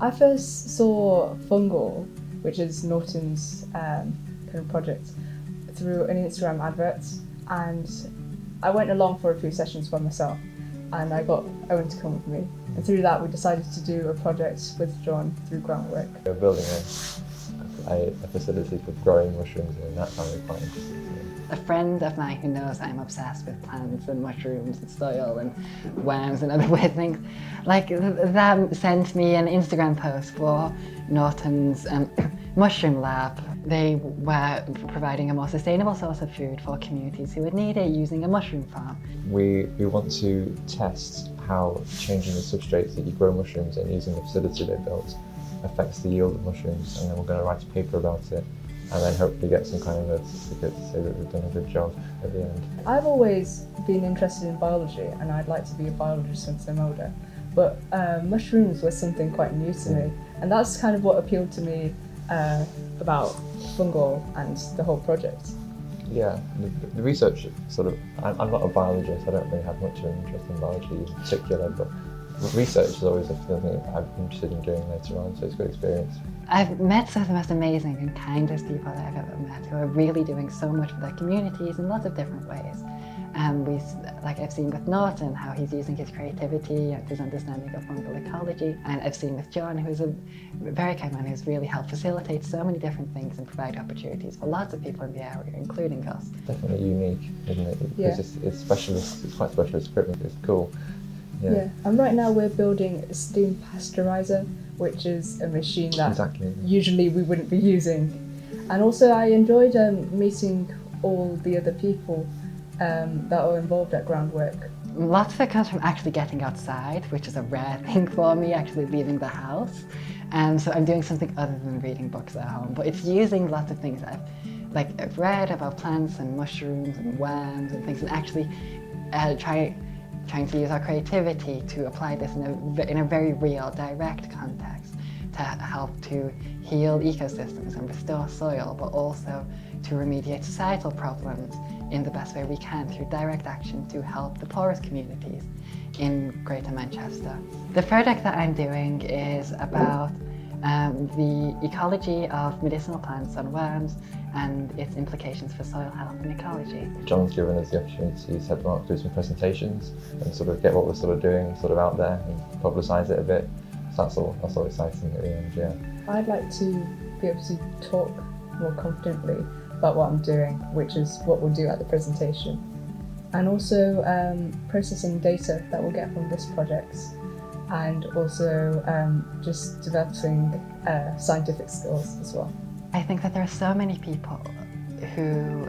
I first saw fungal, which is Norton's kind of project, through an Instagram advert, and I went along for a few sessions by myself, and I got Owen to come with me, and through that we decided to do a project with John through groundwork. We're building a facility for growing mushrooms, and that sounded quite interesting to me. A friend of mine who knows I'm obsessed with plants and mushrooms and soil and worms and other weird things, like that sent me an Instagram post for Norton's mushroom lab. They were providing a more sustainable source of food for communities who would need it using a mushroom farm. We want to test how changing the substrates that you grow mushrooms in using the facility they built affects the yield of mushrooms, and then we're going to write a paper about it and then hopefully get some kind of a certificate to say that we've done a good job at the end. I've always been interested in biology, and I'd like to be a biologist once I'm older, but mushrooms was something quite new to me, and that's kind of what appealed to me about fungal and the whole project. Yeah, the research I'm not a biologist, I don't really have much of an interest in biology in particular, but research is always something that I'm interested in doing later on, so it's a good experience. I've met some of the most amazing and kindest people that I've ever met who are really doing so much for their communities in lots of different ways. I've seen with Norton how he's using his creativity and his understanding of fungal ecology, and I've seen with John, who's a very kind man who's really helped facilitate so many different things and provide opportunities for lots of people in the area, including us. Definitely unique, isn't it? Yeah. Because it's specialist, it's quite specialist equipment, it's cool. Yeah. And right now we're building a steam pasteurizer, which is a machine that usually we wouldn't be using. And also I enjoyed meeting all the other people that are involved at groundwork. Lots of it comes from actually getting outside, which is a rare thing for me, actually leaving the house. So I'm doing something other than reading books at home, but it's using lots of things that I've read about plants and mushrooms and worms and things, and actually trying to use our creativity to apply this in a very real, direct context to help to heal ecosystems and restore soil, but also to remediate societal problems in the best way we can through direct action to help the poorest communities in Greater Manchester. The project that I'm doing is about the ecology of medicinal plants and worms and its implications for soil health and ecology. John's given us the opportunity to head out, do some presentations and sort of get what we're doing out there and publicise it a bit. So that's all exciting at the end, yeah. I'd like to be able to talk more confidently about what I'm doing, which is what we'll do at the presentation. And also processing data that we'll get from this project, and also just developing scientific skills as well. I think that there are so many people who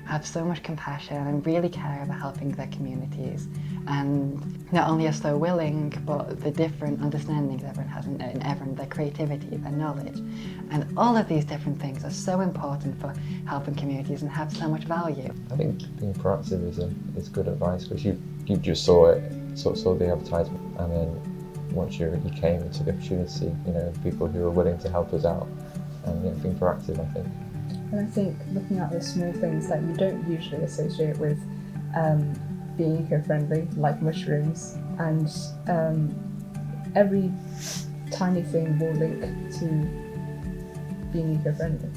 have so much compassion and really care about helping their communities, and not only are so willing, but the different understandings everyone has in everyone, their creativity, their knowledge. And all of these different things are so important for helping communities and have so much value. I think being proactive is good advice, because you just saw the advertisement, and then once you came and took the opportunity, people who are willing to help us out, and being proactive, I think. And I think looking at the small things that you don't usually associate with being eco-friendly, like mushrooms, and every tiny thing will link to being eco-friendly.